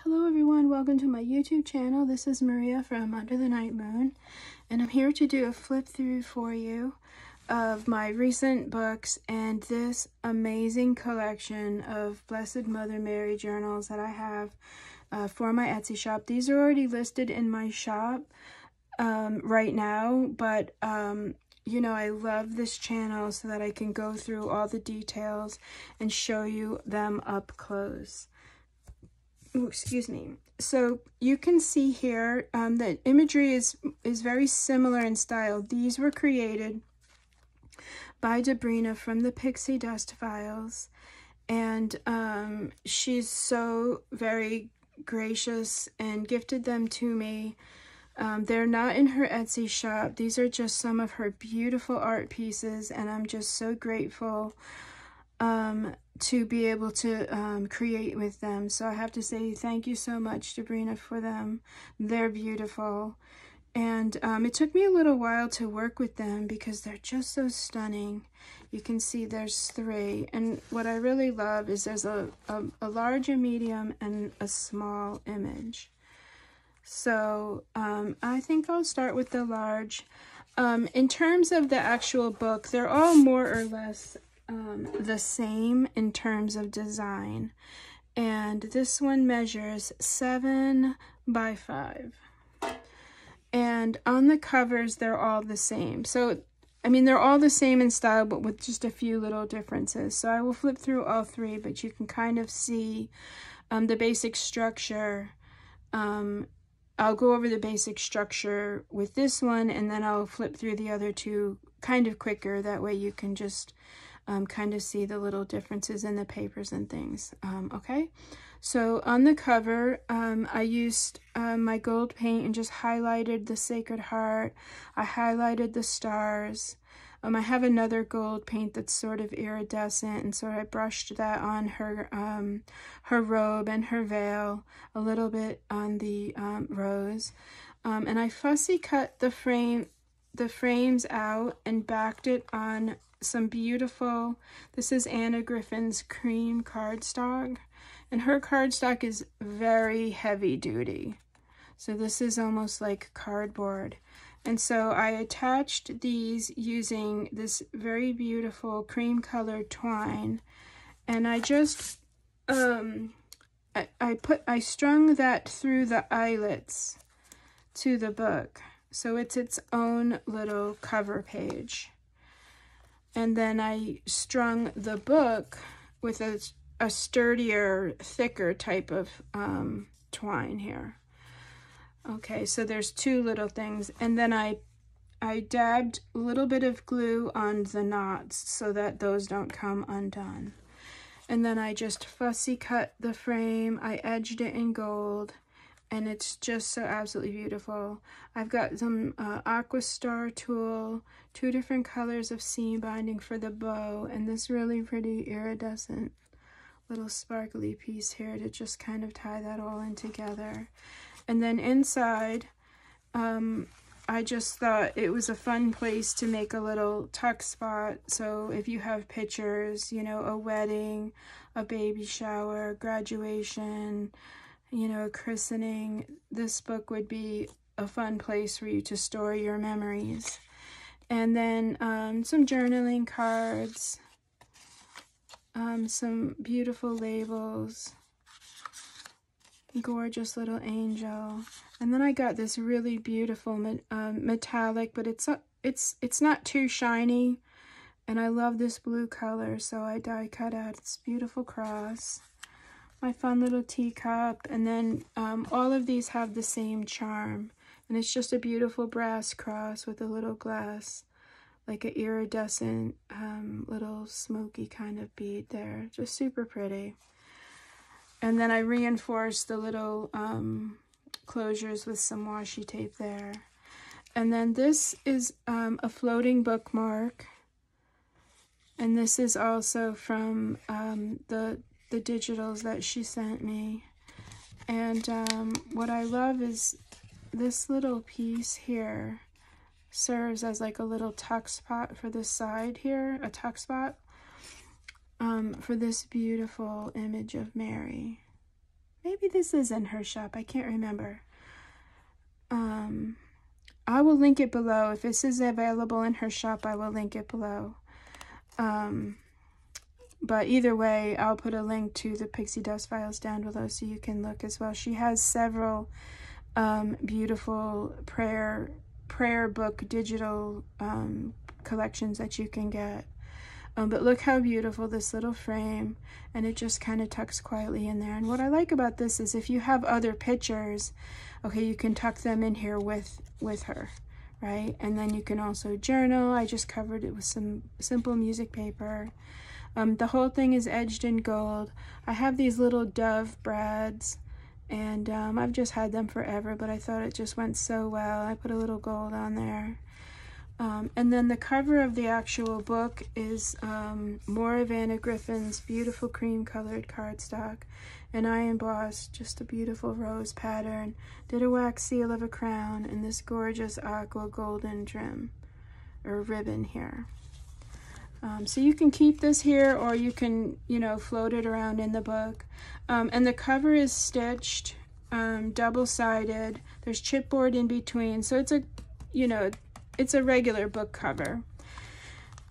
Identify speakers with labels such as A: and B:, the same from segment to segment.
A: Hello everyone, welcome to my YouTube channel. This is Maria from Under the Night Moon, and I'm here to do a flip through for you of my recent books and this amazing collection of Blessed Mother Mary journals that I have for my Etsy shop. These are already listed in my shop right now, but you know, I love this channel so that I can go through all the details and show you them up close. Ooh, excuse me. So you can see here that imagery is very similar in style. These were created by Debrina from the Pixie Dust Files, and she's so very gracious and gifted them to me. They're not in her Etsy shop. These are just some of her beautiful art pieces, and I'm just so grateful to be able to create with them. So I have to say thank you so much, Debrina, for them. They're beautiful. And it took me a little while to work with them because they're just so stunning. You can see there's 3. And what I really love is there's a large, a medium, and a small image. So I think I'll start with the large. In terms of the actual book, they're all more or less the same in terms of design, and this one measures 7 by 5, and on the covers they're all the same. So I mean, they're all the same in style, but with just a few little differences. So I will flip through all 3, but you can kind of see the basic structure. I'll go over the basic structure with this one, and then I'll flip through the other 2 kind of quicker. That way you can just kind of see the little differences in the papers and things. Okay, so on the cover, I used my gold paint and just highlighted the Sacred Heart. I highlighted the stars. I have another gold paint that's sort of iridescent, and so I brushed that on her her robe and her veil, a little bit on the rose, and I fussy cut the frames out and backed it on some beautiful, this is Anna Griffin's cream cardstock, and her cardstock is very heavy duty, so this is almost like cardboard. And so I attached these using this very beautiful cream colored twine, and I just I strung that through the eyelets to the book, so it's its own little cover page. And then I strung the book with a sturdier, thicker type of twine here. Okay, so there's 2 little things. And then I dabbed a little bit of glue on the knots so that those don't come undone. And then I just fussy cut the frame. I edged it in gold, and it's just so absolutely beautiful. I've got some Aqua Star tulle, 2 different colors of seam binding for the bow, and this really pretty iridescent little sparkly piece here to just kind of tie that all in together. And then inside, I just thought it was a fun place to make a little tuck spot. So if you have pictures, you know, a wedding, a baby shower, graduation, you know, christening, this book would be a fun place for you to store your memories. And then some journaling cards, some beautiful labels, gorgeous little angel. And then I got this really beautiful metallic, but it's not too shiny, and I love this blue color, so I die cut out this beautiful cross, my fun little teacup, and then all of these have the same charm, and it's just a beautiful brass cross with a little glass, like an iridescent little smoky kind of bead there, just super pretty. And then I reinforced the little closures with some washi tape there. And then this is a floating bookmark, and this is also from the digitals that she sent me. And what I love is this little piece here serves as like a little tuck spot for the side here, a tuck spot for this beautiful image of Mary. Maybe this is in her shop. I can't remember. I will link it below. If this is available in her shop, I will link it below. But either way, I'll put a link to the Pixie Dust files down below so you can look as well. She has several beautiful prayer book digital collections that you can get. But look how beautiful this little frame, and it just kind of tucks quietly in there. And what I like about this is if you have other pictures, okay, you can tuck them in here with her, right? And then you can also journal. I just covered it with some simple music paper. The whole thing is edged in gold. I have these little dove brads, and I've just had them forever, but I thought it just went so well. I put a little gold on there. And then the cover of the actual book is Maura Vanna Griffin's beautiful cream colored cardstock, and I embossed just a beautiful rose pattern, did a wax seal of a crown, and this gorgeous aqua golden trim or ribbon here. So you can keep this here, or you can, you know, float it around in the book. And the cover is stitched, double-sided. There's chipboard in between, so it's a, you know, it's a regular book cover.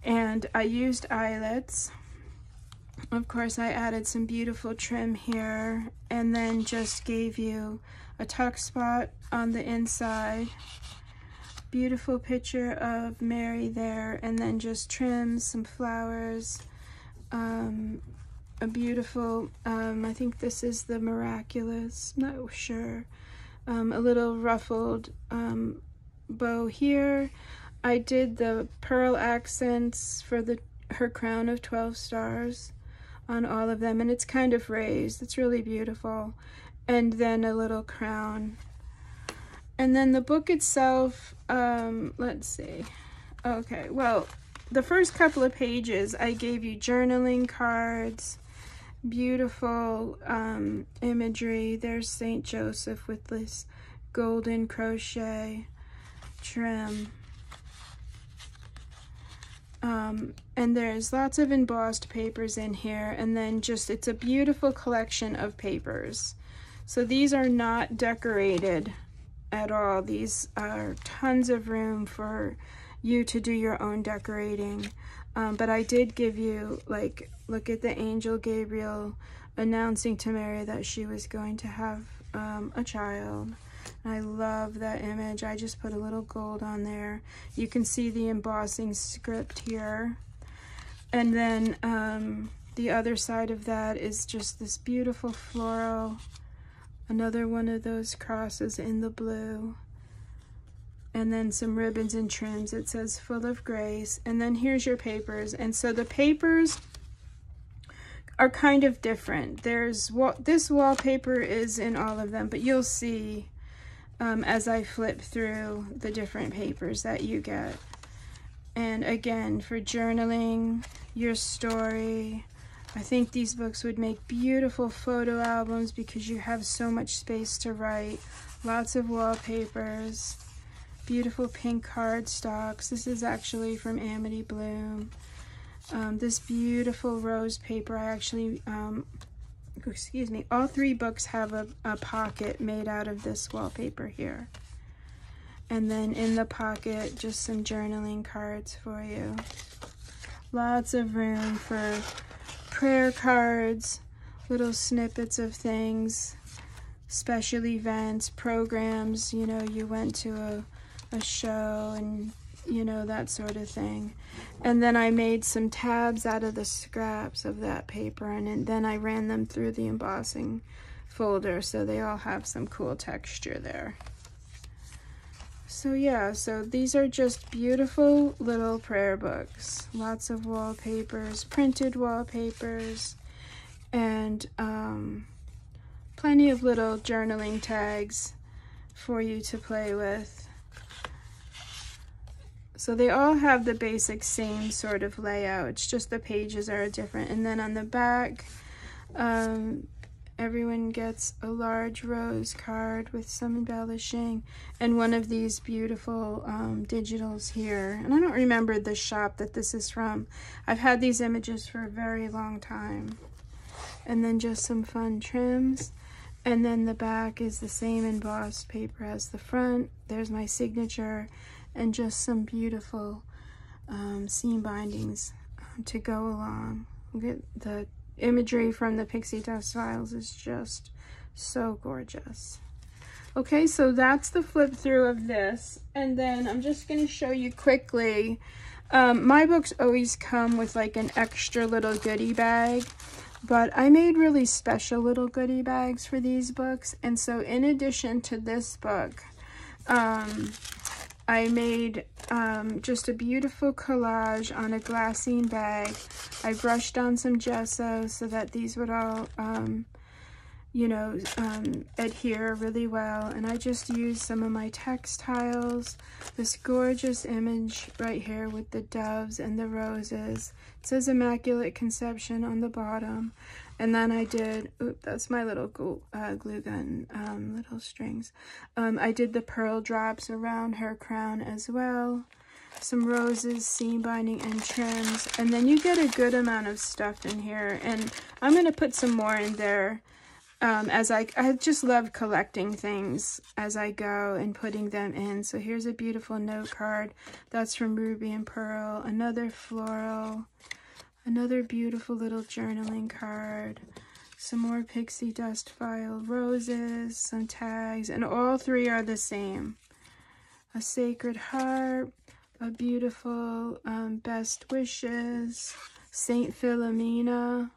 A: And I used eyelets. Of course, I added some beautiful trim here, and then just gave you a tuck spot on the inside. Beautiful picture of Mary there, and then just trims, some flowers, a beautiful, I think this is the Miraculous, not sure, a little ruffled bow here. I did the pearl accents for her crown of 12 stars on all of them, and it's kind of raised. It's really beautiful. And then a little crown. And then the book itself, let's see. Okay, well, the first couple of pages, I gave you journaling cards, beautiful imagery. There's St. Joseph with this golden crochet trim. And there's lots of embossed papers in here, and then just, it's a beautiful collection of papers. So these are not decorated at all. These are tons of room for you to do your own decorating. But I did give you, like, look at the angel Gabriel announcing to Mary that she was going to have a child. I love that image. I just put a little gold on there. You can see the embossing script here. And then the other side of that is just this beautiful floral, another one of those crosses in the blue. And then some ribbons and trims. It says full of grace. And then here's your papers. And so the papers are kind of different. There's this wallpaper is in all of them, but you'll see as I flip through the different papers that you get. And again, for journaling, your story, I think these books would make beautiful photo albums because you have so much space to write. Lots of wallpapers, beautiful pink cardstocks. This is actually from Amity Bloom. This beautiful rose paper, I actually, excuse me, all three books have a pocket made out of this wallpaper here. And then in the pocket, just some journaling cards for you. Lots of room for prayer cards, little snippets of things, special events, programs, you know, you went to a show and, you know, that sort of thing. And then I made some tabs out of the scraps of that paper, and then I ran them through the embossing folder so they all have some cool texture there. So yeah, so these are just beautiful little prayer books. Lots of wallpapers, printed wallpapers, and plenty of little journaling tags for you to play with. So they all have the basic same sort of layout. It's just the pages are different. And then on the back, everyone gets a large rose card with some embellishing and one of these beautiful digitals here. And I don't remember the shop that this is from. I've had these images for a very long time. And then just some fun trims. And then the back is the same embossed paper as the front. There's my signature and just some beautiful seam bindings to go along. Look at the imagery from the Pixie Dust files is just so gorgeous. Okay, so that's the flip through of this. And then I'm just going to show you quickly. My books always come with like an extra little goodie bag, but I made really special little goodie bags for these books. And so in addition to this book, I made just a beautiful collage on a glassine bag. I brushed on some gesso so that these would all, you know, adhere really well. And I just used some of my textiles, this gorgeous image right here with the doves and the roses. It says Immaculate Conception on the bottom. And then I did, oop, that's my little glue gun, little strings. I did the pearl drops around her crown as well. Some roses, seam binding, and trims. And then you get a good amount of stuff in here. And I'm going to put some more in there. As I just love collecting things as I go and putting them in. So here's a beautiful note card. That's from Ruby and Pearl. Another floral. Another beautiful little journaling card. Some more Pixie Dust file roses. Some tags. And all three are the same. A sacred heart. A beautiful best wishes. Saint Philomena.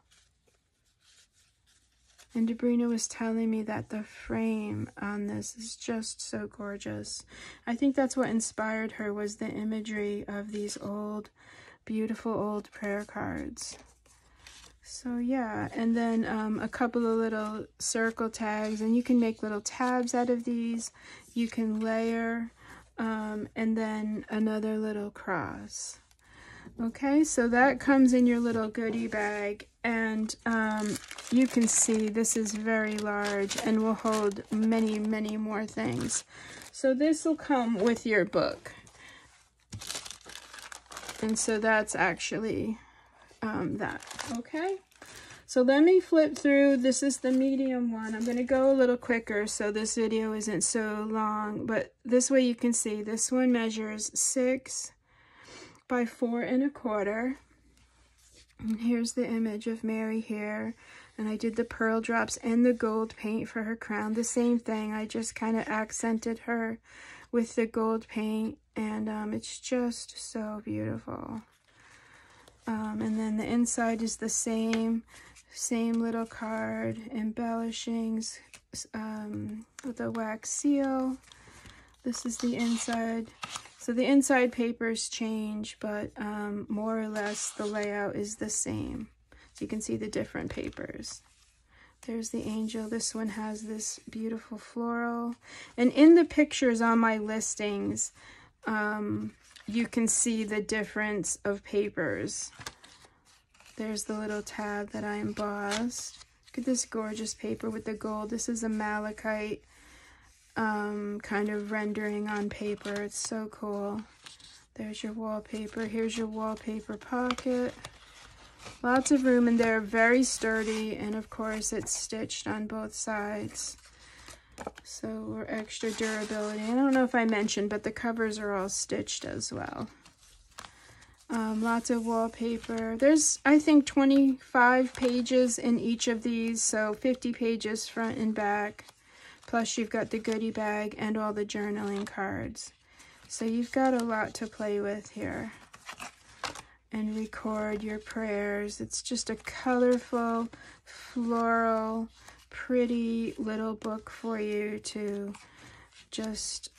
A: And Debrina was telling me that the frame on this is just so gorgeous. I think that's what inspired her, was the imagery of these old, beautiful old prayer cards. So yeah, and then a couple of little circle tags, and you can make little tabs out of these. You can layer, and then another little cross. Okay, so that comes in your little goodie bag, and you can see this is very large and will hold many, many more things. So this will come with your book. And so that's actually that, okay? So let me flip through. This is the medium one. I'm going to go a little quicker so this video isn't so long, but this way you can see this one measures 6 by 4 1/4. And here's the image of Mary here. And I did the pearl drops and the gold paint for her crown. The same thing. I just kind of accented her with the gold paint. And it's just so beautiful. And then the inside is the same little card. Embellishings with a wax seal. This is the inside. So the inside papers change, but more or less the layout is the same. So you can see the different papers. There's the angel. This one has this beautiful floral. And in the pictures on my listings, you can see the difference of papers. There's the little tab that I embossed. Look at this gorgeous paper with the gold. This is a malachite kind of rendering on paper. It's so cool. There's your wallpaper. Here's your wallpaper pocket. Lots of room in there, very sturdy, and of course it's stitched on both sides. So we're extra durability. I don't know if I mentioned, but the covers are all stitched as well. Lots of wallpaper. There's, I think, 25 pages in each of these, so 50 pages front and back. Plus you've got the goodie bag and all the journaling cards. So you've got a lot to play with here. And record your prayers. It's just a colorful, floral, pretty little book for you to just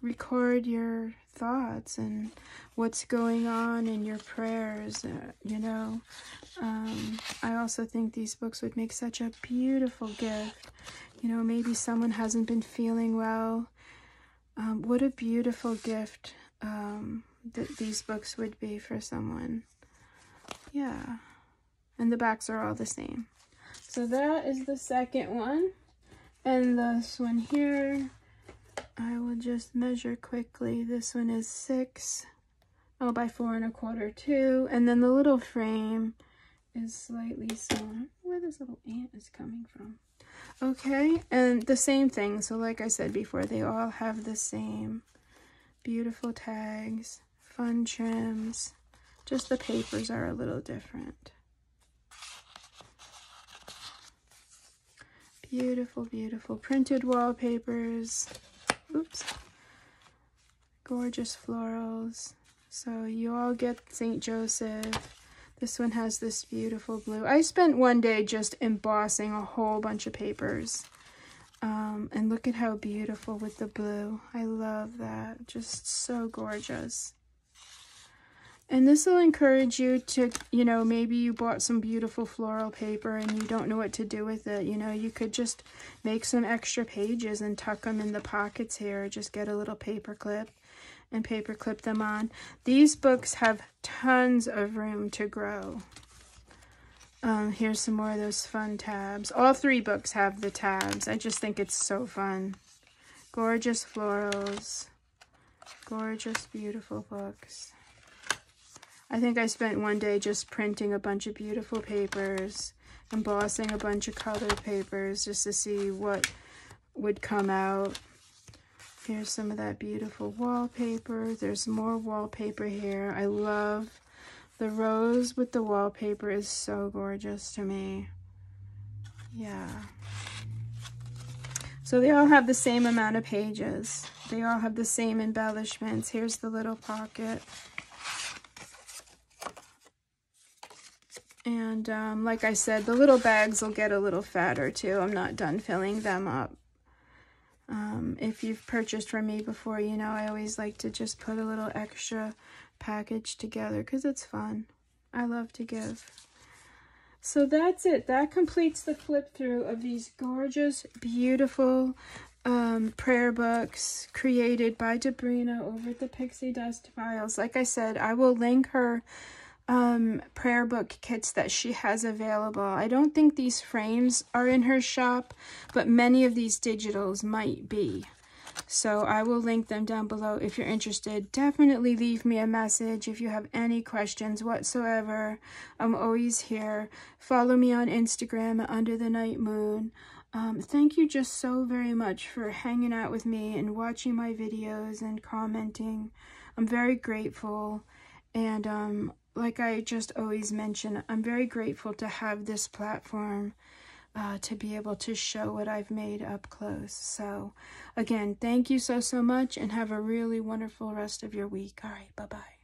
A: record your thoughts and what's going on in your prayers, you know. I also think these books would make such a beautiful gift. You know, maybe someone hasn't been feeling well. What a beautiful gift that these books would be for someone. Yeah. And the backs are all the same. So that is the second one. And this one here, I will just measure quickly. This one is 6 by 4 1/4 too. And then the little frame is slightly smaller. Where this little ant is coming from. Okay, and the same thing. So like I said before, they all have the same beautiful tags, fun trims. Just the papers are a little different. Beautiful, beautiful printed wallpapers. Oops. Gorgeous florals. So you all get St. Joseph. This one has this beautiful blue. I spent one day just embossing a whole bunch of papers. And look at how beautiful with the blue. I love that. Just so gorgeous. And this will encourage you to, you know, maybe you bought some beautiful floral paper and you don't know what to do with it. You know, you could just make some extra pages and tuck them in the pockets here. Just get a little paper clip and paper clip them on. These books have tons of room to grow. Here's some more of those fun tabs. All three books have the tabs. I just think it's so fun. Gorgeous florals. Gorgeous, beautiful books. I think I spent one day just printing a bunch of beautiful papers, embossing a bunch of colored papers just to see what would come out. Here's some of that beautiful wallpaper. There's more wallpaper here. I love the rose with the wallpaper is so gorgeous to me. Yeah. So they all have the same amount of pages. They all have the same embellishments. Here's the little pocket. And like I said, the little bags will get a little fatter too. I'm not done filling them up. If you've purchased from me before, you know I always like to just put a little extra package together because it's fun. I love to give. So that's it. That completes the flip through of these gorgeous, beautiful prayer books created by Debrina over at the Pixie Dust Files. Like I said, I will link her prayer book kits that she has available. I don't think these frames are in her shop, but many of these digitals might be. So I will link them down below if you're interested. Definitely leave me a message if you have any questions whatsoever. I'm always here. Follow me on Instagram at Under the Night Moon. Thank you just so very much for hanging out with me and watching my videos and commenting. I'm very grateful. And like I just always mention, I'm very grateful to have this platform to be able to show what I've made up close. So again, thank you so much and have a really wonderful rest of your week. All right, bye-bye.